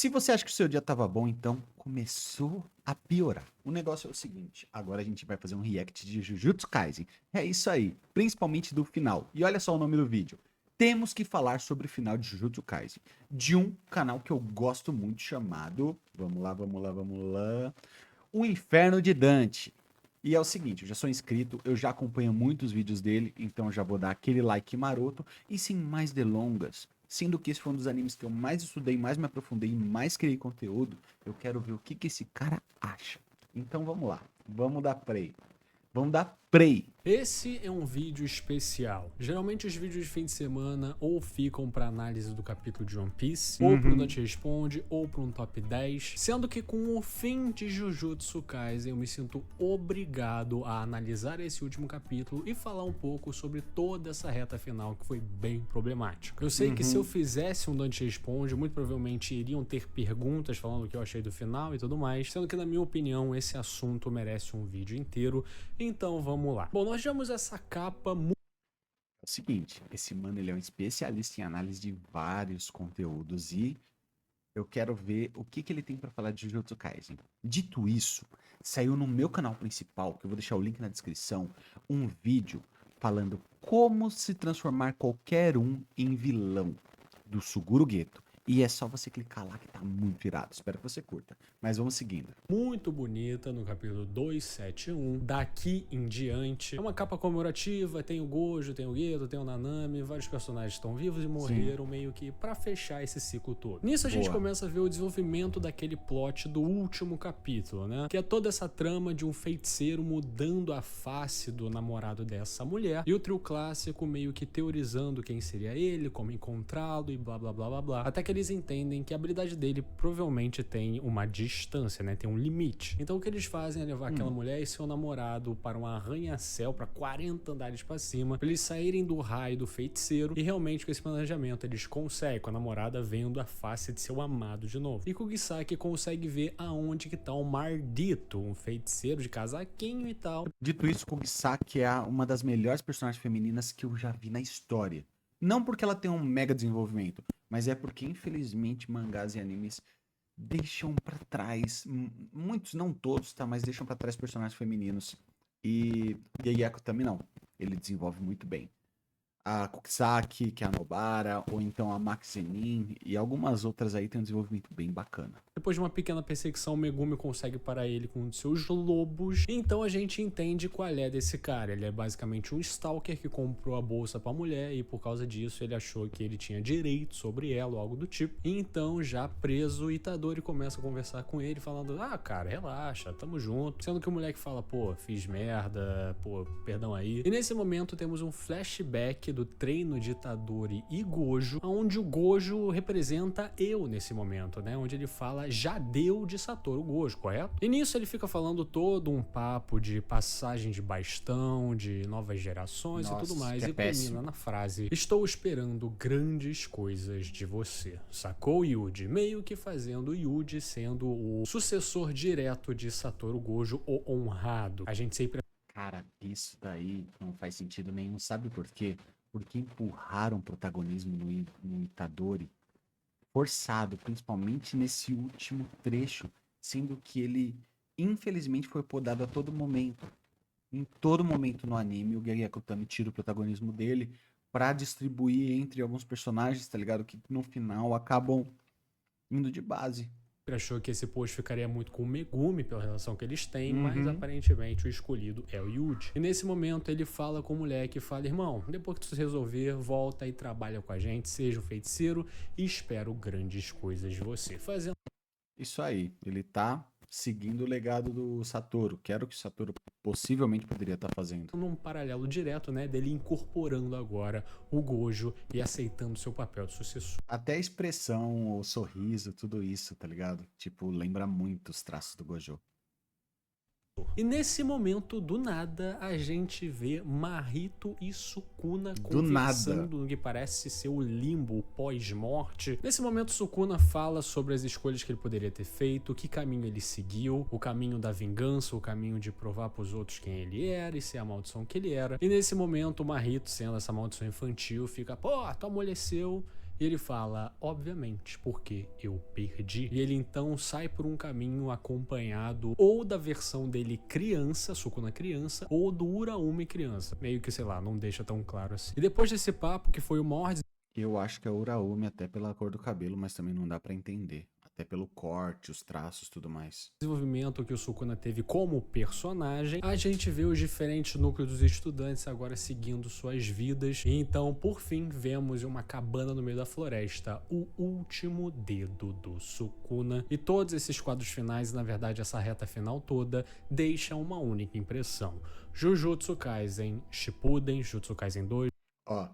Se você acha que o seu dia tava bom, então começou a piorar. O negócio é o seguinte, agora a gente vai fazer um react de Jujutsu Kaisen. É isso aí, principalmente do final. E olha só o nome do vídeo. Temos que falar sobre o final de Jujutsu Kaisen, de um canal que eu gosto muito chamado, vamos lá, O Inferno de Dante. E é o seguinte, eu já sou inscrito, eu já acompanho muitos vídeos dele, então eu já vou dar aquele like maroto. E sem mais delongas, sendo que esse foi um dos animes que eu mais estudei, mais me aprofundei e mais criei conteúdo, eu quero ver o que que esse cara acha. Então vamos lá, vamos dar play. Vamos dar play. Esse é um vídeo especial. Geralmente os vídeos de fim de semana ou ficam para análise do capítulo de One Piece, ou pro Dante Responde, ou para um top 10, sendo que com o fim de Jujutsu Kaisen eu me sinto obrigado a analisar esse último capítulo e falar um pouco sobre toda essa reta final que foi bem problemática. Eu sei que se eu fizesse um Dante Responde, muito provavelmente iriam ter perguntas falando o que eu achei do final e tudo mais, sendo que na minha opinião esse assunto merece um vídeo inteiro, então vamos lá. Bom, nós tivemos essa capa É o seguinte, esse mano ele é um especialista em análise de vários conteúdos e eu quero ver o que que ele tem pra falar de Jujutsu Kaisen. Dito isso, saiu no meu canal principal, que eu vou deixar o link na descrição, um vídeo falando como se transformar qualquer um em vilão do Suguru Geto. E é só você clicar lá que tá muito irado. Espero que você curta. Mas vamos seguindo. muito bonita no capítulo 271. Daqui em diante é uma capa comemorativa, tem o Gojo, tem o Geto, tem o Nanami, vários personagens estão vivos e morreram meio que pra fechar esse ciclo todo. Nisso a gente Boa. começa a ver o desenvolvimento daquele plot do último capítulo, né? Que é toda essa trama de um feiticeiro mudando a face do namorado dessa mulher e o trio clássico meio que teorizando quem seria ele, como encontrá-lo e blá blá blá blá blá. Até que eles entendem que a habilidade dele provavelmente tem uma distância, né? Tem um limite. Então o que eles fazem é levar aquela mulher e seu namorado para um arranha-céu, para 40 andares para cima, para eles saírem do raio do feiticeiro. E realmente com esse planejamento eles conseguem, com a namorada vendo a face de seu amado de novo. E Kugisaki consegue ver aonde que tá o Mardito, um feiticeiro de casaquinho e tal. Dito isso, Kugisaki é uma das melhores personagens femininas que eu já vi na história. Não porque ela tem um mega desenvolvimento, mas é porque, infelizmente, mangás e animes deixam pra trás, muitos, não todos, tá? Mas deixam pra trás personagens femininos. E Yayako também não. Ele desenvolve muito bem. A Kugisaki, que é a Nobara, ou então a Max Zenin, e algumas outras aí tem um desenvolvimento bem bacana. Depois de uma pequena perseguição, Megumi consegue parar ele com um de seus lobos. Então a gente entende qual é desse cara. Ele é basicamente um stalker que comprou a bolsa pra mulher e por causa disso ele achou que ele tinha direito sobre ela ou algo do tipo. E então, já preso, Itadori começa a conversar com ele falando: ah, cara, relaxa, tamo junto. Sendo que o moleque fala: pô, fiz merda, pô, perdão aí. E nesse momento temos um flashback do treino de Itadori e Gojo, onde o Gojo representa eu nesse momento, né? Onde ele fala já deu de Satoru Gojo, correto? E nisso ele fica falando todo um papo de passagem de bastão, de novas gerações e tudo mais, que é e péssimo. culmina na frase: estou esperando grandes coisas de você. Sacou, Yuji? Meio que fazendo o Yuji sendo o sucessor direto de Satoru Gojo, o honrado. A gente sempre Cara, isso daí não faz sentido nenhum. Sabe por quê? Porque empurraram o protagonismo no Itadori forçado, principalmente nesse último trecho, sendo que ele, infelizmente, foi podado a todo momento. Em todo momento no anime, o Gege Akutami tira o protagonismo dele pra distribuir entre alguns personagens, tá ligado? Que no final acabam indo de base. achou que esse post ficaria muito com o Megumi pela relação que eles têm, mas Uhum. aparentemente o escolhido é o Yuji. E nesse momento ele fala com o moleque e fala: irmão, depois que tu resolver, volta e trabalha com a gente, seja um feiticeiro e espero grandes coisas de você. Fazendo Isso aí, ele tá seguindo o legado do Satoru, que era o que o Satoru possivelmente poderia estar fazendo. um paralelo direto, né, dele incorporando agora o Gojo e aceitando seu papel de sucessor. Até a expressão, o sorriso, tudo isso, tá ligado? Tipo, lembra muito os traços do Gojo. E nesse momento, do nada, a gente vê Mahito e Sukuna Do nada. conversando no que parece ser o limbo, o pós-morte. Nesse momento, Sukuna fala sobre as escolhas que ele poderia ter feito, que caminho ele seguiu, o caminho da vingança, o caminho de provar pros outros quem ele era e ser a maldição que ele era. E nesse momento, Mahito, sendo essa maldição infantil, fica: pô, tu amoleceu E ele fala, obviamente, porque eu perdi. E ele então sai por um caminho acompanhado ou da versão dele criança, Sukuna criança, ou do Uraume criança. Meio que, sei lá, não deixa tão claro assim. E depois desse papo, que foi o maior Eu acho que é Uraume até pela cor do cabelo, mas também não dá pra entender. Até pelo corte, os traços e tudo mais. desenvolvimento que o Sukuna teve como personagem, a gente vê os diferentes núcleos dos estudantes agora seguindo suas vidas. E então, por fim, vemos uma cabana no meio da floresta, o último dedo do Sukuna. E todos esses quadros finais, e na verdade essa reta final toda, deixam uma única impressão. Jujutsu Kaisen Shippuden, Jujutsu Kaisen 2, Ó,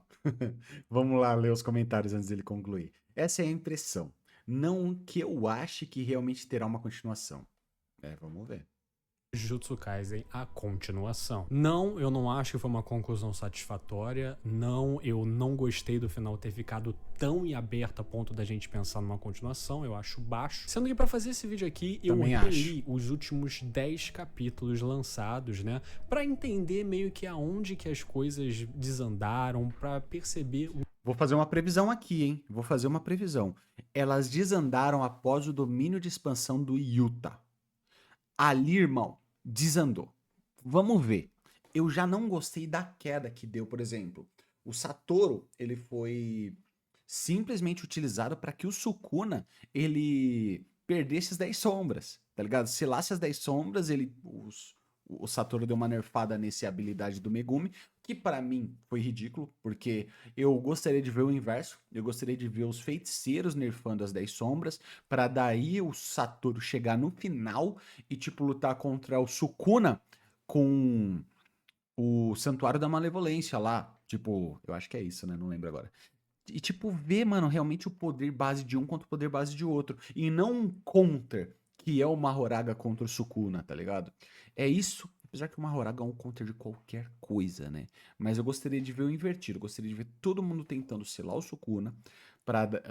vamos lá ler os comentários antes dele concluir. Essa é a impressão. Não que eu ache que realmente terá uma continuação. Vamos ver. Jujutsu Kaisen, a continuação. Não, eu não acho que foi uma conclusão satisfatória. Não, eu não gostei do final ter ficado tão em aberto a ponto da gente pensar numa continuação. Eu acho baixo. Sendo que pra fazer esse vídeo aqui, eu Também reli os últimos 10 capítulos lançados, né? Pra entender meio que aonde que as coisas desandaram, pra perceber o Vou fazer uma previsão aqui, hein? Vou fazer uma previsão. Elas desandaram após o domínio de expansão do Yuta. Ali, irmão, desandou. Vamos ver. Eu já não gostei da queda que deu, por exemplo. O Satoru, ele foi simplesmente utilizado para que o Sukuna, ele perdesse as 10 sombras, tá ligado? Selasse as 10 sombras, o Satoru deu uma nerfada nessa habilidade do Megumi, que para mim foi ridículo, porque eu gostaria de ver o inverso. Eu gostaria de ver os feiticeiros nerfando as 10 sombras, para daí o Satoru chegar no final e, tipo, lutar contra o Sukuna com o Santuário da Malevolência lá. Tipo, eu acho que é isso, né? Não lembro agora. E, tipo, ver, mano, realmente o poder base de um contra o poder base de outro. E não um counter, que é o Mahoraga contra o Sukuna, tá ligado? É isso. Apesar que o Mahoraga é um counter de qualquer coisa, né? Mas eu gostaria de ver o invertido. Eu gostaria de ver todo mundo tentando selar o Sukuna,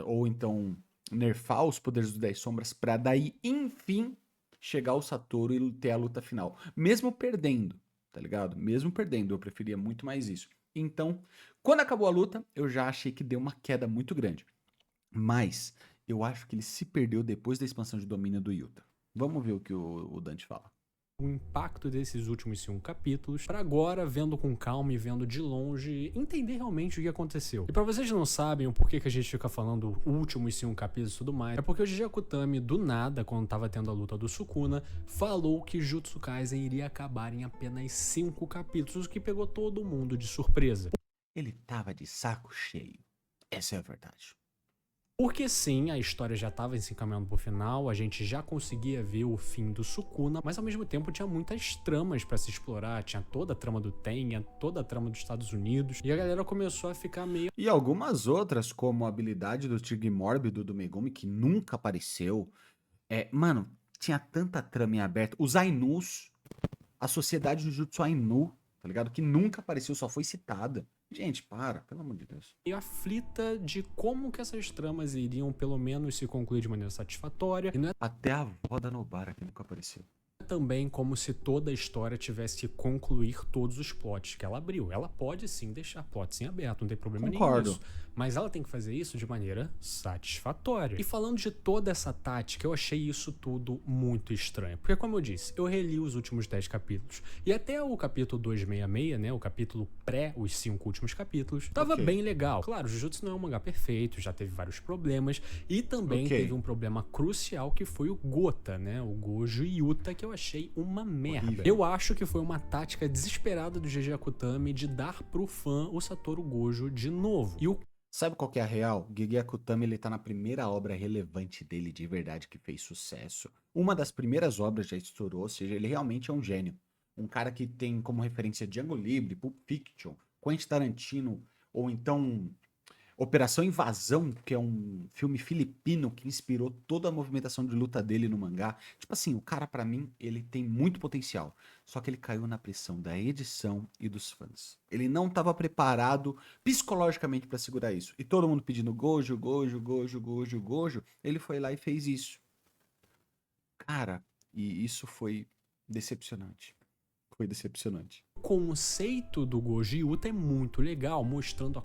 ou então nerfar os poderes do 10 Sombras, pra daí, enfim, chegar o Satoru e ter a luta final. Mesmo perdendo, tá ligado? Mesmo perdendo, eu preferia muito mais isso. Então, quando acabou a luta, eu já achei que deu uma queda muito grande. Mas eu acho que ele se perdeu depois da expansão de domínio do Yuta. Vamos ver o que o Dante fala. impacto desses últimos 5 capítulos, pra agora, vendo com calma e vendo de longe, entender realmente o que aconteceu. E pra vocês que não sabem o porquê que a gente fica falando últimos 5 capítulos e tudo mais, é porque o Jiji Akutami, do nada, quando tava tendo a luta do Sukuna, falou que Jujutsu Kaisen iria acabar em apenas 5 capítulos, o que pegou todo mundo de surpresa. Ele tava de saco cheio. Essa é a verdade. Porque sim, a história já estava se encaminhando pro final, a gente já conseguia ver o fim do Sukuna, mas ao mesmo tempo tinha muitas tramas pra se explorar, tinha toda a trama do Tenya, toda a trama dos Estados Unidos, e a galera começou a ficar meio E algumas outras, como a habilidade do Tigre Mórbido do Megumi, que nunca apareceu. Mano, tinha tanta trama em aberto. Os Ainus, a sociedade do Jutsu Ainu, tá ligado? Que nunca apareceu, só foi citada. Gente, para, pelo amor de Deus. meio aflita de como que essas tramas iriam pelo menos se concluir de maneira satisfatória, e não é Até a avó da Nobara que nunca apareceu. também como se toda a história tivesse que concluir todos os plots que ela abriu. Ela pode sim deixar plots em aberto, não tem problema nenhum Concordo. nisso. Mas ela tem que fazer isso de maneira satisfatória. E falando de toda essa tática, eu achei isso tudo muito estranho. Porque, como eu disse, eu reli os últimos 10 capítulos. E até o capítulo 266, né? O capítulo pré, os 5 últimos capítulos, tava Ok. bem legal. Claro, Jujutsu não é um mangá perfeito, já teve vários problemas. E também Ok. teve um problema crucial que foi o Gota, né? O Gojo Yuta, que eu achei uma merda. Horrível. Eu acho que foi uma tática desesperada do GG Akutami de dar pro fã o Satoru Gojo de novo. E o Sabe qual que é a real? Gege Akutami, ele tá na primeira obra relevante dele de verdade que fez sucesso. Uma das primeiras obras já estourou, ou seja, ele realmente é um gênio. Um cara que tem como referência Django Livre, Pulp Fiction, Quentin Tarantino, ou então Operação Invasão, que é um filme filipino que inspirou toda a movimentação de luta dele no mangá. Tipo assim, o cara, pra mim, ele tem muito potencial. Só que ele caiu na pressão da edição e dos fãs. Ele não estava preparado psicologicamente pra segurar isso. E todo mundo pedindo Gojo, Gojo, Gojo, Gojo, Gojo. Ele foi lá e fez isso. Cara, e isso foi decepcionante. Foi decepcionante. conceito do Gojo Yuta é muito legal, mostrando a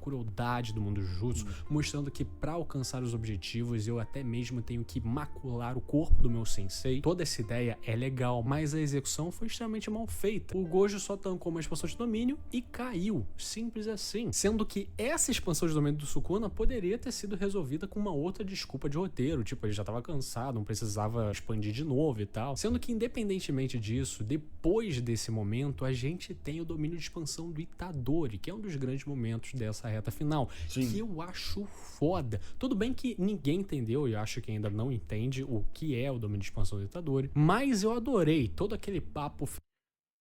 crueldade do mundo Jujutsu, mostrando que pra alcançar os objetivos eu até mesmo tenho que macular o corpo do meu sensei. Toda essa ideia é legal, mas a execução foi extremamente mal feita. O Gojo só tancou uma expansão de domínio e caiu, simples assim. Sendo que essa expansão de domínio do Sukuna poderia ter sido resolvida com uma outra desculpa de roteiro, tipo, ele já tava cansado, não precisava expandir de novo e tal. Sendo que independentemente disso, depois desse momento, a gente tem o domínio de expansão do Itadori, que é um dos grandes momentos dessa reta final, Sim. que eu acho foda. Tudo bem que ninguém entendeu, e eu acho que ainda não entende o que é o domínio de expansão do Itadori, mas eu adorei todo aquele papo.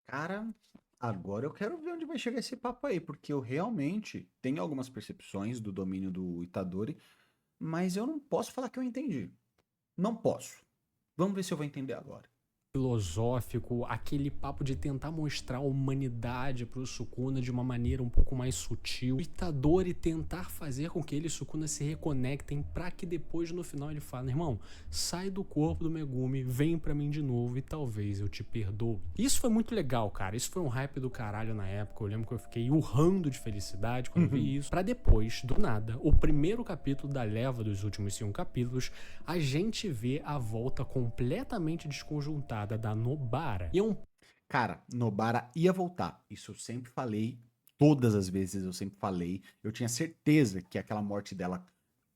Cara, agora eu quero ver onde vai chegar esse papo aí, porque eu realmente tenho algumas percepções do domínio do Itadori, mas eu não posso falar que eu entendi. Não posso. Vamos ver se eu vou entender agora. Filosófico, aquele papo de tentar mostrar a humanidade pro Sukuna de uma maneira um pouco mais sutil, o Itadori tentar fazer com que ele e Sukuna se reconectem pra que depois no final ele fale, irmão, sai do corpo do Megumi, vem pra mim de novo e talvez eu te perdoo. Isso foi muito legal, cara, isso foi um hype do caralho na época, eu lembro que eu fiquei urrando de felicidade quando vi isso, pra depois, do nada, o primeiro capítulo da leva dos últimos 5 capítulos, a gente vê a volta completamente desconjuntada da Nobara. E é um Cara, Nobara ia voltar. Isso eu sempre falei. Todas as vezes eu sempre falei. Eu tinha certeza que aquela morte dela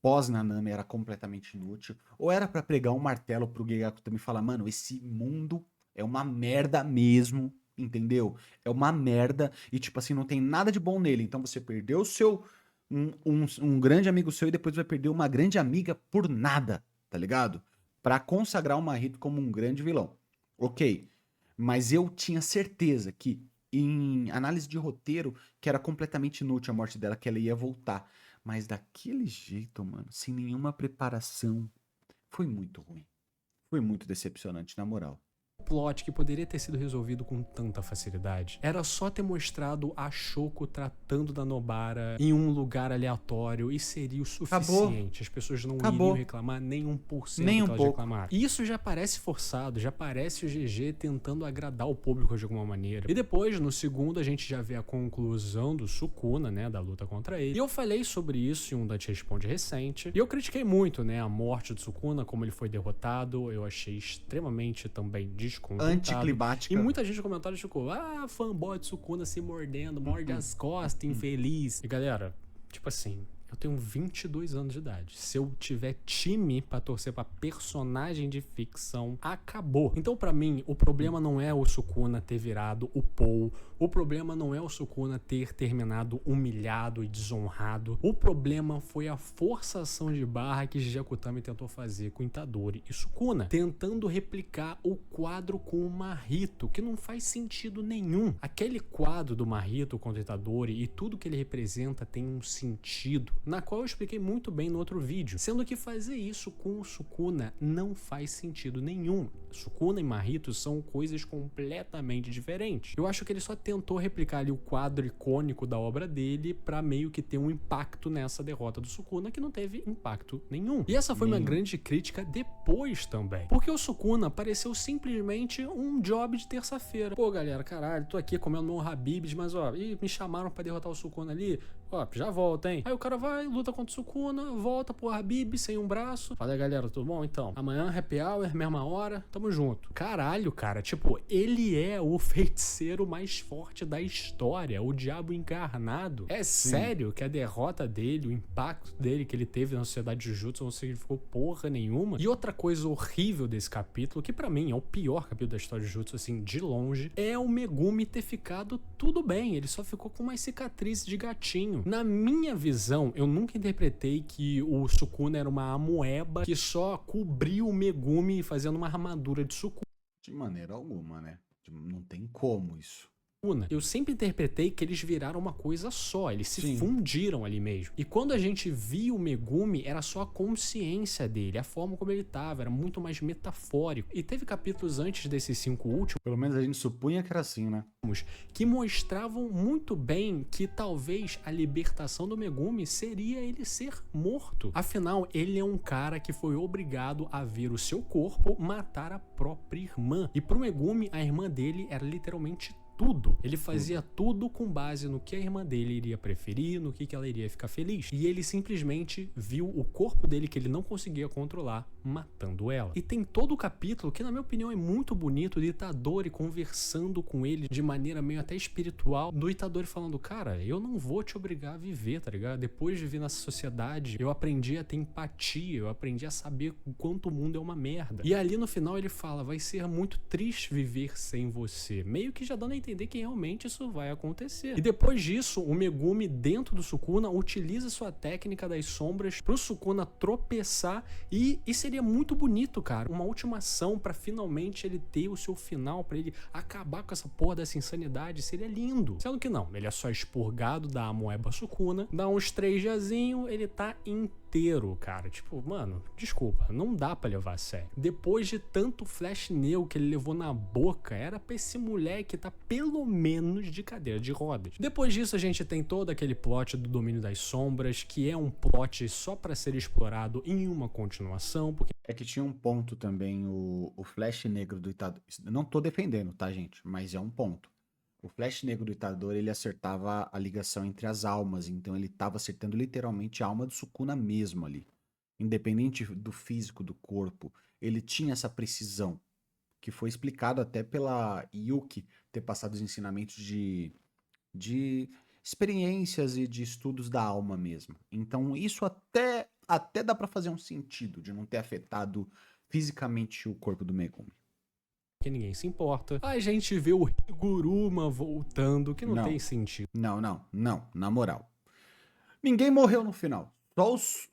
pós-Nanami era completamente inútil. Ou era pra pregar um martelo pro Gegaku também e falar, mano, esse mundo é uma merda mesmo, entendeu? É uma merda e, tipo assim, não tem nada de bom nele. Então você perdeu o seu... Um grande amigo seu e depois vai perder uma grande amiga por nada, tá ligado? Pra consagrar o Mahito como um grande vilão. Ok, mas eu tinha certeza que, em análise de roteiro, que era completamente inútil a morte dela, que ela ia voltar. Mas daquele jeito, mano, sem nenhuma preparação, foi muito ruim. Foi muito decepcionante, na moral. plot que poderia ter sido resolvido com tanta facilidade. Era só ter mostrado a Shoko tratando da Nobara em um lugar aleatório e seria o suficiente. As pessoas não iriam reclamar nem 1% Nem que um elas pouco. reclamaram. E isso já parece forçado, já parece o GG tentando agradar o público de alguma maneira. E depois, no segundo, a gente já vê a conclusão do Sukuna, né, da luta contra ele. E eu falei sobre isso em um Dante Responde recente. E eu critiquei muito, né, a morte do Sukuna, como ele foi derrotado. Eu achei extremamente também desconjuntado. Anticlimática. E muita gente no comentário ficou, fanboy de Sukuna se mordendo, morde as costas, infeliz. E galera, tipo assim, eu tenho 22 anos de idade. Se eu tiver time pra torcer pra personagem de ficção, acabou. Então pra mim, o problema não é o Sukuna ter virado o Paul. O problema não é o Sukuna ter terminado humilhado e desonrado. O problema foi a forçação de barra que Gigi Akutami tentou fazer com Itadori e Sukuna, tentando replicar o quadro com o Mahito, que não faz sentido nenhum. Aquele quadro do Mahito contra Itadori e tudo que ele representa tem um sentido, na qual eu expliquei muito bem no outro vídeo, sendo que fazer isso com o Sukuna não faz sentido nenhum. Sukuna e Mahito são coisas completamente diferentes. Eu acho que ele só tentou replicar ali o quadro icônico da obra dele pra meio que ter um impacto nessa derrota do Sukuna, que não teve impacto nenhum. E essa foi uma grande crítica depois também, porque o Sukuna pareceu simplesmente um job de terça-feira. Pô galera, caralho, tô aqui comendo meu Habib's, mas ó, me chamaram pra derrotar o Sukuna ali, ó, já volta, hein? Aí o cara vai, luta contra o Sukuna, volta pro Habib sem um braço. Fala aí, galera, tudo bom? Então, amanhã, happy hour, mesma hora, tamo junto. Caralho, cara, tipo, ele é o feiticeiro mais forte da história, o diabo encarnado. É sério que a derrota dele, o impacto dele que ele teve na sociedade de Jujutsu não significou porra nenhuma? E outra coisa horrível desse capítulo, que pra mim é o pior capítulo da história de Jujutsu, assim, de longe, é o Megumi ter ficado tudo bem, ele só ficou com uma cicatriz de gatinho. Na minha visão, eu nunca interpretei que o Sukuna era uma amoeba que só cobriu o Megumi fazendo uma armadura de Sukuna. De maneira alguma, né? Não tem como isso. Eu sempre interpretei que eles viraram uma coisa só, eles se fundiram ali mesmo. E quando a gente via o Megumi, era só a consciência dele, a forma como ele tava, era muito mais metafórico. E teve capítulos antes desses 5 últimos, Pelo menos a gente supunha que era assim, né? que mostravam muito bem que talvez a libertação do Megumi seria ele ser morto. Afinal, ele é um cara que foi obrigado a ver o seu corpo matar a própria irmã. E pro Megumi, a irmã dele era literalmente tudo. Ele fazia tudo com base no que a irmã dele iria preferir, no que ela iria ficar feliz. E ele simplesmente viu o corpo dele, que ele não conseguia controlar, matando ela. E tem todo o capítulo que, na minha opinião, é muito bonito, do Itadori conversando com ele de maneira meio até espiritual, do Itadori falando, cara, eu não vou te obrigar a viver, tá ligado? Depois de vir nessa sociedade, eu aprendi a ter empatia, eu aprendi a saber o quanto o mundo é uma merda. E ali no final ele fala, vai ser muito triste viver sem você, meio que já dando a entender que realmente isso vai acontecer. E depois disso, o Megumi dentro do Sukuna utiliza sua técnica das sombras pro Sukuna tropeçar e seria muito bonito, cara, uma última ação pra finalmente ele ter o seu final, pra ele acabar com essa porra dessa insanidade, seria lindo. Sendo que não, ele é só expurgado da Amoeba Sukuna, dá uns 3 diazinho, ele tá inteiro, cara. Tipo, mano, desculpa, não dá pra levar a sério. Depois de tanto flash neo que ele levou na boca, era pra esse moleque tá pelo menos de cadeira de rodas. Depois disso a gente tem todo aquele plot do Domínio das Sombras, que é um plot só pra ser explorado em uma continuação, porque É que tinha um ponto também, o Flash Negro do Itadori. Não tô defendendo, tá, gente? Mas é um ponto. O Flash Negro do Itadori, ele acertava a ligação entre as almas, então ele tava acertando literalmente a alma do Sukuna mesmo ali. Independente do físico do corpo, ele tinha essa precisão, que foi explicado até pela Yuki ter passado os ensinamentos de experiências e de estudos da alma mesmo. Então isso até dá pra fazer um sentido de não ter afetado fisicamente o corpo do Megumi. ninguém se importa. A gente vê o Higuruma voltando, que não tem sentido. Não, na moral. Ninguém morreu no final.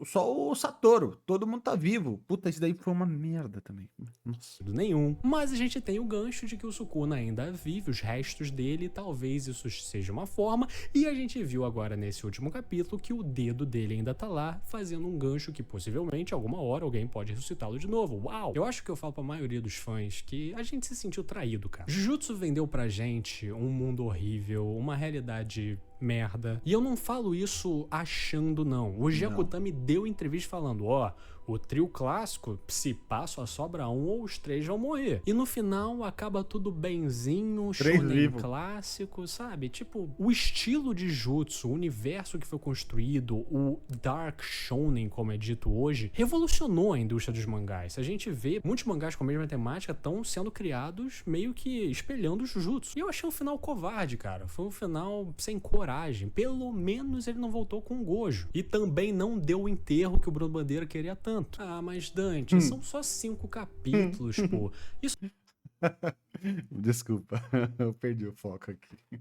Só o Satoru. Todo mundo tá vivo. Puta, isso daí foi uma merda também. Nossa. Nenhum. Mas a gente tem o gancho de que o Sukuna ainda vive, os restos dele, talvez isso seja uma forma, e a gente viu agora nesse último capítulo que o dedo dele ainda tá lá, fazendo um gancho que possivelmente alguma hora alguém pode ressuscitá-lo de novo. Uau! Eu acho que eu falo pra maioria dos fãs que a gente se sentiu traído, cara. Jujutsu vendeu pra gente um mundo horrível, uma realidade merda. E eu não falo isso achando, não. O Gyakutami deu entrevista falando, o trio clássico, se pá, só sobra um ou os 3 vão morrer. E no final acaba tudo benzinho, shonen clássico, sabe? Tipo, o estilo de jutsu, o universo que foi construído, o dark shonen, como é dito hoje, revolucionou a indústria dos mangás. A gente vê muitos mangás com a mesma temática estão sendo criados meio que espelhando o Jujutsu. E eu achei um final covarde, cara. Foi um final sem coragem. Pelo menos ele não voltou com o Gojo. E também não deu o enterro que o Bruno Bandeira queria tanto. Ah, mas Dante, são só 5 capítulos, pô. Isso Desculpa, eu perdi o foco aqui.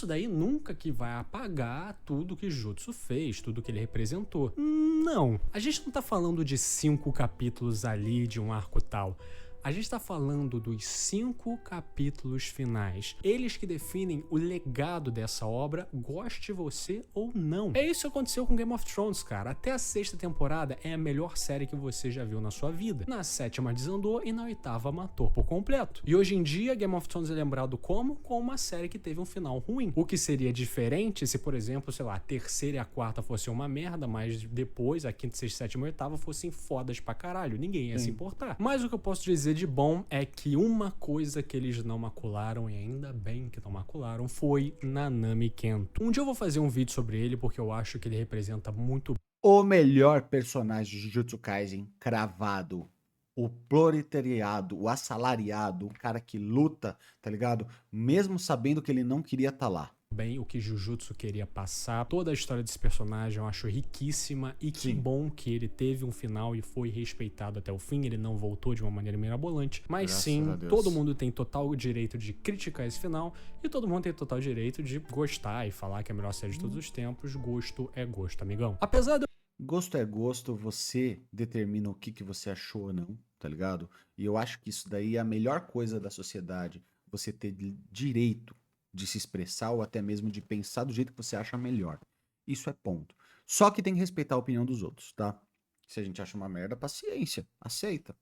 daí nunca que vai apagar tudo que Jujutsu fez, tudo que ele representou. Não, a gente não tá falando de 5 capítulos ali, de um arco tal. A gente tá falando dos 5 capítulos finais. Eles que definem o legado dessa obra, goste você ou não. É isso que aconteceu com Game of Thrones, cara. Até a 6ª temporada é a melhor série que você já viu na sua vida. Na 7ª desandou e na 8ª matou por completo. E hoje em dia, Game of Thrones é lembrado como? Como uma série que teve um final ruim. O que seria diferente se, por exemplo, sei lá, a 3ª e a 4ª fossem uma merda, mas depois a 5ª, 6ª, 7ª e 8ª fossem fodas pra caralho. Ninguém ia se importar. Mas o que eu posso dizer de bom é que uma coisa que eles não macularam, e ainda bem que não macularam, foi Nanami Kento. Um dia eu vou fazer um vídeo sobre ele porque eu acho que ele representa muito o melhor personagem de Jujutsu Kaisen cravado. O proletariado, o assalariado, o cara que luta, tá ligado? Mesmo sabendo que ele não queria estar lá. bem o que Jujutsu queria passar. Toda a história desse personagem eu acho riquíssima e que bom que ele teve um final e foi respeitado até o fim. Ele não voltou de uma maneira mirabolante, mas Graças sim, a Deus. todo mundo tem total direito de criticar esse final e todo mundo tem total direito de gostar e falar que é a melhor série de todos os tempos. Gosto é gosto, amigão. Apesar de Gosto é gosto, você determina o que você achou ou não, tá ligado? E eu acho que isso daí é a melhor coisa da sociedade, você ter direito de se expressar ou até mesmo de pensar do jeito que você acha melhor. Isso é ponto. Só que tem que respeitar a opinião dos outros, tá? Se a gente acha uma merda, paciência, aceita.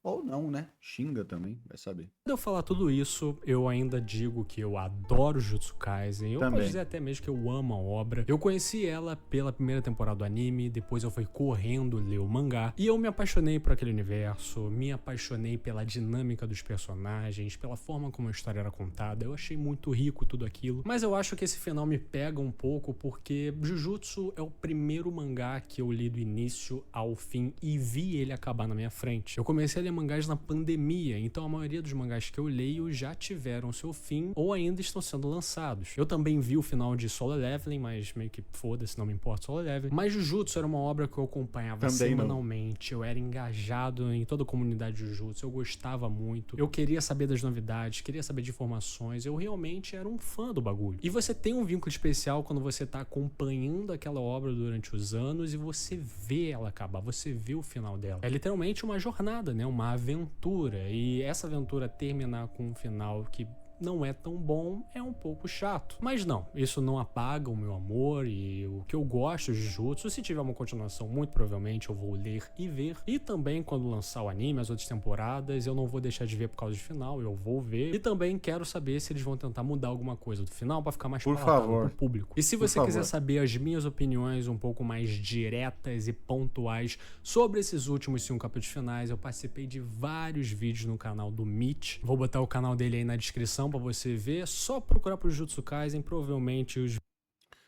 Ou não, né? Xinga também, vai saber. Quando eu falar tudo isso, eu ainda digo que eu adoro Jujutsu Kaisen. Eu posso Também. dizer até mesmo que eu amo a obra. Eu conheci ela pela primeira temporada do anime, depois eu fui correndo ler o mangá. E eu me apaixonei por aquele universo, me apaixonei pela dinâmica dos personagens, pela forma como a história era contada. Eu achei muito rico tudo aquilo. Mas eu acho que esse final me pega um pouco porque Jujutsu é o primeiro mangá que eu li do início ao fim e vi ele acabar na minha frente. Eu comecei a ler mangás na pandemia, então a maioria dos mangás que eu leio já tiveram seu fim ou ainda estão sendo lançados. Eu também vi o final de Solo Leveling, mas meio que foda-se, não me importa Solo Leveling. Mas Jujutsu era uma obra que eu acompanhava Também semanalmente, eu era engajado em toda a comunidade de Jujutsu, eu gostava muito, eu queria saber das novidades, queria saber de informações, eu realmente era um fã do bagulho. E você tem um vínculo especial quando você tá acompanhando aquela obra durante os anos e você vê ela acabar, você vê o final dela. É literalmente uma jornada, né? Uma aventura. E essa aventura terminar com um final que não é tão bom, é um pouco chato. Mas não, isso não apaga o meu amor e o que eu gosto de Jujutsu. Se tiver uma continuação, muito provavelmente eu vou ler e ver. E também quando lançar o anime, as outras temporadas, eu não vou deixar de ver por causa do final, eu vou ver. E também quero saber se eles vão tentar mudar alguma coisa do final pra ficar mais Por palatável favor. pro público. E se Por você quiser favor. saber as minhas opiniões um pouco mais diretas e pontuais sobre esses últimos 5 capítulos finais, eu participei de vários vídeos no canal do Mitch. Vou botar o canal dele aí na descrição pra você ver. É só procurar pro Jujutsu Kaisen, provavelmente os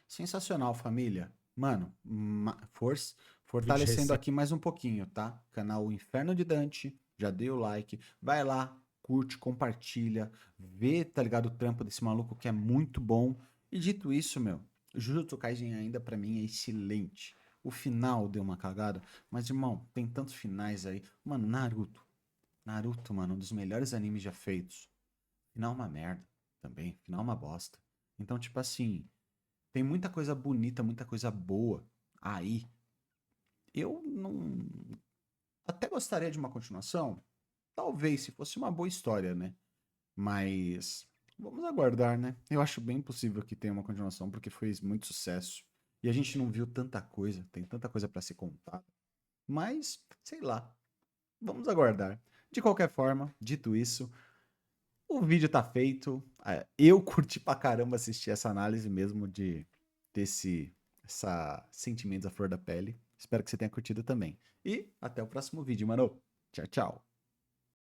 Sensacional, família. Mano, vídeos fortalecendo recentes. aqui mais um pouquinho, tá? Canal Inferno de Dante, já deu o like. Vai lá, curte, compartilha, vê, tá ligado, o trampo desse maluco que é muito bom. E dito isso, meu, Jujutsu Kaisen ainda pra mim é excelente. O final deu uma cagada, mas irmão, tem tantos finais aí. Mano, Naruto. Naruto, mano, um dos melhores animes já feitos. Final é uma merda também, final é uma bosta. Então, tipo assim, tem muita coisa bonita, muita coisa boa aí. Eu não. Até gostaria de uma continuação. Talvez, se fosse uma boa história, né? Mas. Vamos aguardar, né? Eu acho bem possível que tenha uma continuação, porque fez muito sucesso. E a gente não viu tanta coisa, tem tanta coisa pra ser contada. Mas, sei lá. Vamos aguardar. De qualquer forma, dito isso, o vídeo tá feito. Eu curti pra caramba assistir essa análise mesmo desse sentimentos à flor da pele. Espero que você tenha curtido também. E até o próximo vídeo, mano. Tchau, tchau.